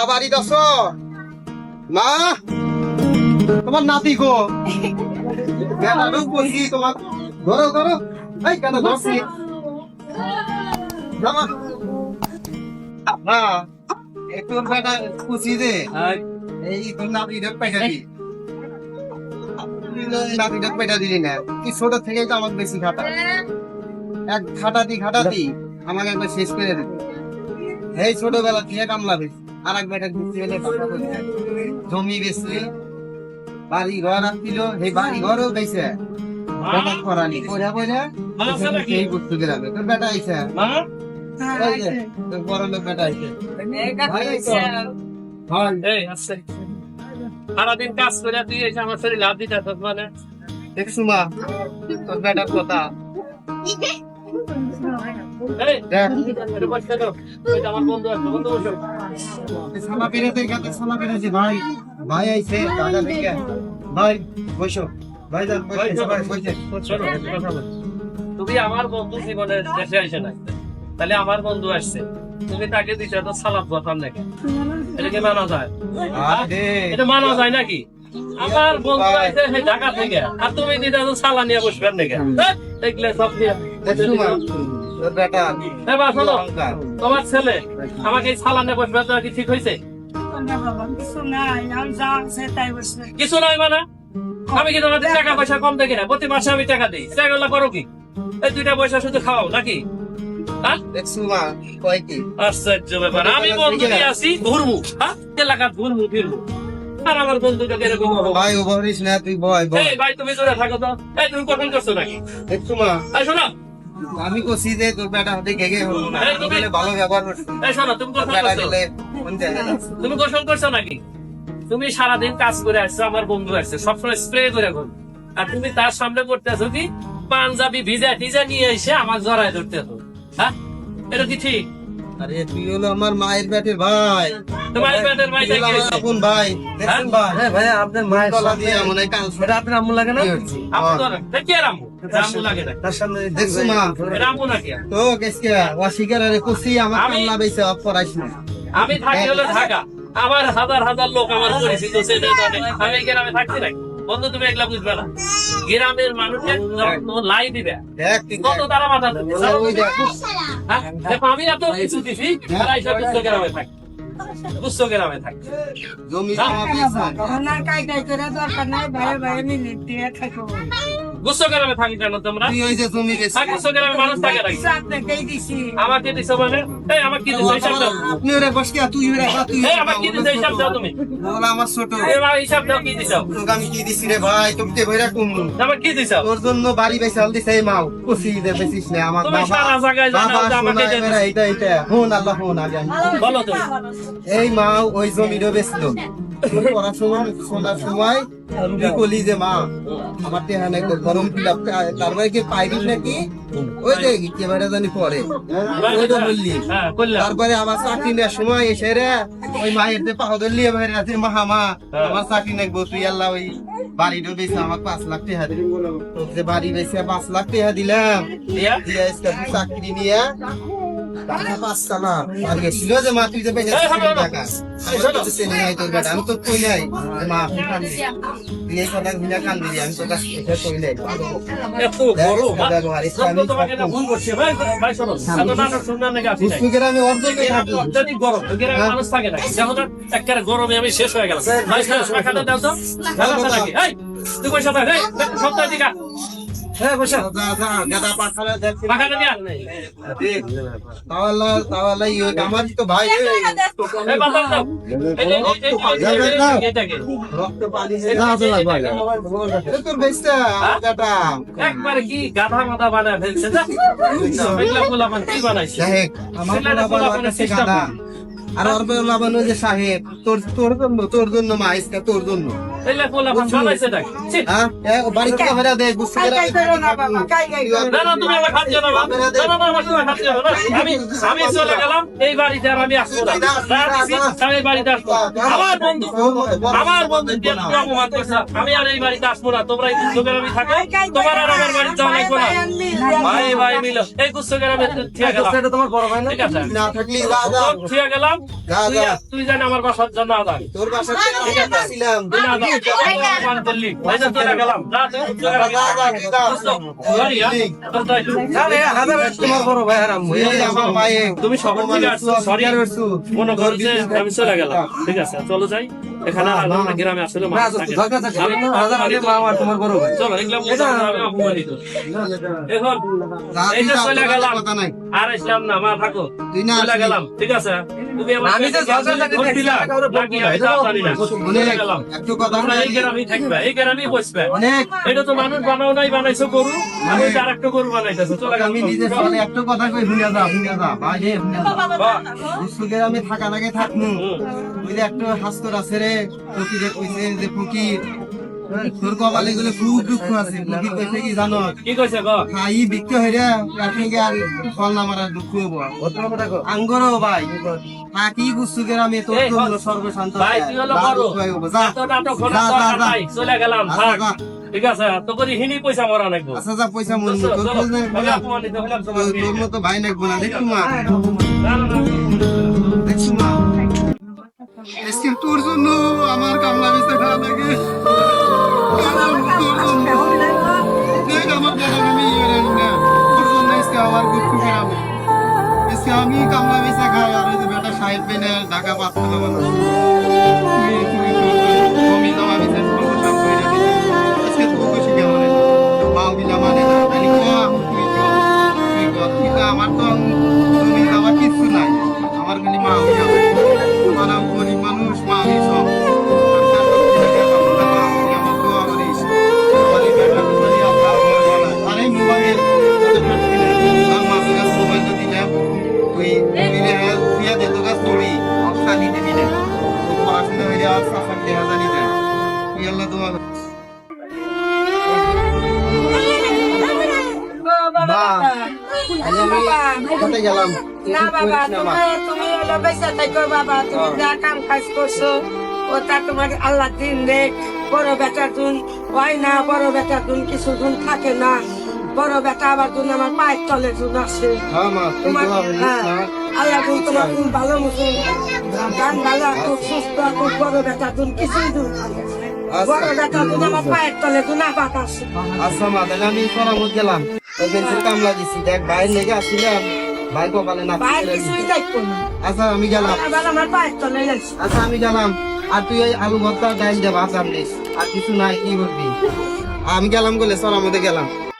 বাড়ি দশ মা তোমার নাতি গো বলছি তোমার ধরো ধরো এই কেন ধরছি একটু বেটা খুশি যে এই তোর নাতিটা পেটা দি নাতিটা পেটা দিলি না তুই ছোট থেকে তো আমাকে বেশি খাটা এক খাটাতি আমাকে একবার শেষ করে দিবি এই ছোটবেলা থেকে কামলা বেশি আর এক বেটা ঘুরতে গেলে জমি বেশি বাড়ি ঘর আসছিল এই বাড়ি ঘরও বেশি করানি পড়া পড়া এই করতে গেলাম তোর বেটা আইসা তোর বড় লোক বেটা আইসে সারাদিন কাজ করে তুই এসে আমার শরীর লাভ দিতে আসত মানে দেখছু মা তোর বেটার কথা আমার বন্ধু আছে বন্ধু বসো সালা বেরোতে গেছে সালা বেরোছে ভাই ভাই আইছে দাদা থেকে ভাই বসো ভাই যান তুমি আমার বন্ধু জীবনে দেশে আসে নাই তাহলে আমার বন্ধু আসছে তুমি তাকে দিচ্ছ তো সালাদ করতাম নাকি এটা কি মানা যায় এটা মানা যায় নাকি আমার বন্ধু আসছে সেই ঢাকা থেকে আর তুমি দিতে তো সালা নিয়ে বসবেন নাকি দেখলে সব তোমার ছেলে আমাকে এই সালা নিয়ে বসবে কি ঠিক হয়েছে কিছু নয় মানে আমি কি তোমাদের টাকা পয়সা কম দেখি না প্রতি মাসে আমি টাকা দিই সেগুলো করো কি এই 2টা পয়সা শুধু খাওয়াও নাকি আশ্চর্য ব্যাপার আমি বন্ধু নিয়ে আসি ঘুরমু এলাকার ঘুরমু ফিরবো আর আমার বন্ধুটা এরকম ভাই ওভারিস না তুই ভয় ভাই তুমি জোরে থাকো তো এই তুমি কখন করছো নাকি দেখছো মা শোনো আমি কইছি যে তোর বেটা হাতে গেগে হলো না তুমি ভালো ব্যবহার করছিস এই শোনো তুমি গোসল করছো তুমি গোসল করছো নাকি তুমি সারাদিন কাজ করে আসছো আমার বন্ধু আসছে সবসময় স্প্রে করে ঘুর আর তুমি তার সামনে করতে আছো কি পাঞ্জাবি ভিজা টিজা নিয়ে এসে আমার জড়ায় ধরতে আছো হ্যাঁ এটা কি ঠিক আরে তুই হলো আমার মায়ের পেটের ভাই তোমার পেটের ভাই আপন ভাই দেখছেন ভাই হ্যাঁ ভাই আপনার মায়ের গলা দিয়ে মনে কাল সেটা আপনার আম্মু লাগে না আপন কে রামু রামু লাগে না তার সামনে দেখছো মা রামু নাকি তো কেসকে ওয়াশিকার আরে কুসি আমার কামলা বেইছে অফ করাইছ না আমি থাকি হলো ঢাকা আমার হাজার হাজার লোক আমার পরিচিত সেটা জানে আমি গ্রামে থাকছি না বন্ধু তুমি একলা বুঝবে না গ্রামের মানুষের লাই দিবে কত তারা মাথা দেখো আমি এত কিছু দিছি বুঝছো গ্রামে থাকি বুঝছো গ্রামে থাকি জমি বুঝছো গ্রামে থাকি কেন তোমরা বুঝছো গ্রামে মানুষ থাকে নাকি আমাকে দিছো মানে এই আমাকে কি দিছো হিসাব দাও আপনি ওরে বসকে তুই ওরে তুই এই আমাকে কি দিছো হিসাব দাও তুমি বলা আমার ছোট এই ভাই হিসাব দাও কি দিছো তোকে আমি কি দিছি রে ভাই তোকে ভইরা কুমু আমাকে কি দিছো তোর জন্য বাড়ি বেচাল দিছে এই মাও কুসি দে বেচিস না আমার তুমি সারা জায়গায় জানো যে আমাকে এটা হুন আল্লাহ হুন আগে বলো তো এই মাও ওই জমিটা বেচলো পড়াশোনার সময় তুই বলি যে মা আমার টেহানে গরম পিলাপ তারপরে কি পাইবি নাকি ওই যে কেবারে জানি পরে ওইটা বললি তারপরে আমার চাকরি নেওয়ার সময় এসে রে ওই মায়ের যে পাহ ধরলি বাইরে আছে মা আমার চাকরি নেবো তুই আল্লাহ ওই বাড়িটা বেশি আমার 5 লাখ টাকা দিলি তোর যে বাড়ি বেশি 5 লাখ টাকা দিলাম দিয়ে চাকরি নিয়ে আমি তো কই নাই মা দিয়ে কথা ভিনা কান দিলি আমি তো এটা কই নাই গরমে আমি শেষ হয়ে গেলাম তুই পয়সা সপ্তাহ দিকা হ্যাঁ বসা গাদা পাখালে পাখাটা দিয়া তাওয়ালা আমার তো ভাই এই বাবা দাও এটাকে রক্ত পানি তোর বেস্তা গাটা একবার কি গাধা মাথা বানায় ফেলছে যা এগুলা পোলাপান কি বানাইছে আমার পোলাপান গাধা আর ওর পোলাপান যে সাহেব তোর জন্য মা ইসকা তোর জন্য এলে পোলা বানাইছে নাকি ছি। হ্যাঁ বাড়ি থেকে বেরা দে গুস্তু করে না না তুমি আমার খাচ্ছ না বাবা। না না না, আমার তুমি খাচ্ছ না। আমি চলে গেলাম এই বাড়িতে আর আমি আসবো না। আমি এই বাড়িতে আসবো না। আমার বন্ধু দিয়ে তুমি অপমান করছো। আমি আর এই বাড়িতে আসবো না। তোমরা এই গুস্তকের আমি থাকো, তোমার আর আমার বাড়িতে যাওয়া লাগবো না। ভাই ভাই মিলো এই গুস্তকের আমি থিয়া গেলাম। তোমার বড় ভাই না? ঠিক আছে না থাকলি যা যা থিয়া গেলাম। যা যা তুই জানি আমার বাসার জন্য আদান তোর বাসা থেকে আসছিলাম তোমার বড় ভাই আর আম্মু। আমার মায়ে তুমি সবার থেকে আসছো, সরি মনে করো যে আমি চলে গেলাম। ঠিক আছে চলো যাই। এখানে আমাদের গ্রামে আসলে মানুষ থাকে না। ঢাকা থেকে হাজার আলী মা আর তোমার বড় ভাই। চলো এগুলো বলতে আমি অপমানিত। এখন এই যে চলে গেলাম কথা নাই আর আসলাম না, মা থাকো তুই না চলে গেলাম। ঠিক আছে তুমি আমার আমি যে ঝগড়া লাগে ভোট দিলা নাকি আমি তা জানি না। চলে গেলাম। একটু কথা তোমরা এই গ্রামেই থাকবে, এই গ্রামেই বসবে। অনেক এটা তো মানুষ বানাও নাই, বানাইছো গরু, আমি আর একটা গরু বানাইতেছো। চলে গেলাম। আমি নিজে চলে একটু কথা কই শুনে যা ভাই রে শুনে যা বাহ, সুখের আমি থাকা লাগে থাকমু ওই যে একটু হাস্তর আছে রে ফকিরে কইছে যে ফকির তোর কপালে গুলো খুব দুঃখ আছে ফকির কইছে কি জানো কি কইছে গো? খাই বিক্রি হইরে আপনি আর ফল না মারার দুঃখ হবো আঙ্গরও ভাই থাকি গুসুকের আমি তোর এই, জন্য সর্বশান্ত ভাই তুই হলো বড়। যা এত নাটক করার যা, যা, দরকার যা। নাই। চলে গেলাম আচ্ছা, থাক। যা। ঠিক আছে তো করি হিনি পয়সা মরা নাকবো। আচ্ছা যা পয়সা মন চলো, তোর চলো। খোঁজ নাই আমি অপমানিত হলাম তোমার তোর বিয়ে। মতো ভাই নাকবো না দেখছু মা না, না, না। দেখছু মা আজকে তোর জন্য আমার কামলা বেচতে খাওয়া লাগে তোর জন্য দেখ আমার বড় আমি না তোর জন্য আজকে আমার দুঃখ খারাপ আজকে আমি কামলা বেচা খাই আর ওই যে বেটা সাহেব বেনে ঢাকা পাচ্ছে না মানুষ জমি জমা বেচে সর্বশান্ত হয়ে যাবে আজকে তোকে শিখে মানে মাও বিলা মানে না তাহলে তুই তো আমার তো জমি জমা কিচ্ছু নাই আমার খালি মা হয়ে যাবে তোমার আমি গরিব মানুষ মা আমি সব আরে মোবাইল মোবাইলটা দিলাম তুই দিয়া দে তো গাছ তুলি অবস্থা নিতে দিলে পড়াশোনা হয়ে আর সাফার দেওয়া জানি না তুই আল্লাহ তোমার কোথায় গেলাম না বাবা তুমি হলো বেঁচে থাকো বাবা, তুমি যা কাম কাজ করছো ওটা তোমার আল্লাহ দিন দেখ। বড় বেটা তুন হয় না, বড় বেটা তুন কিছু দিন থাকে না, বড় বেটা আবার তুন আমার পায়ের তলে তুন আসে। হ্যাঁ মা তুই তোমার দোয়া করিস হ্যাঁ, না আল্লাহ তুন তোমার তুন ভালো মতন গান ভালো খুব সুস্থ খুব বড় বেটা তুন কিছুই দূর থাকে না। বড় বেটা তুন আমার পায়ের তলে তুন আবার আসে। আচ্ছা মা তাহলে আমি সরামত গেলাম ওই বেঞ্চের কামলা দিছি দেখ বাইরে লেগে আসছিলাম ভাই কপালে না বাইরে কিছুই দেখবো না, আচ্ছা আমি গেলাম আবার আমার পায়ের তলে গেছে। আচ্ছা আমি গেলাম আর তুই ওই আলু ভর্তা ডাইল দে ভাত আনলিস আর কিছু নাই কি করবি আমি গেলাম বলে সরামতে গেলাম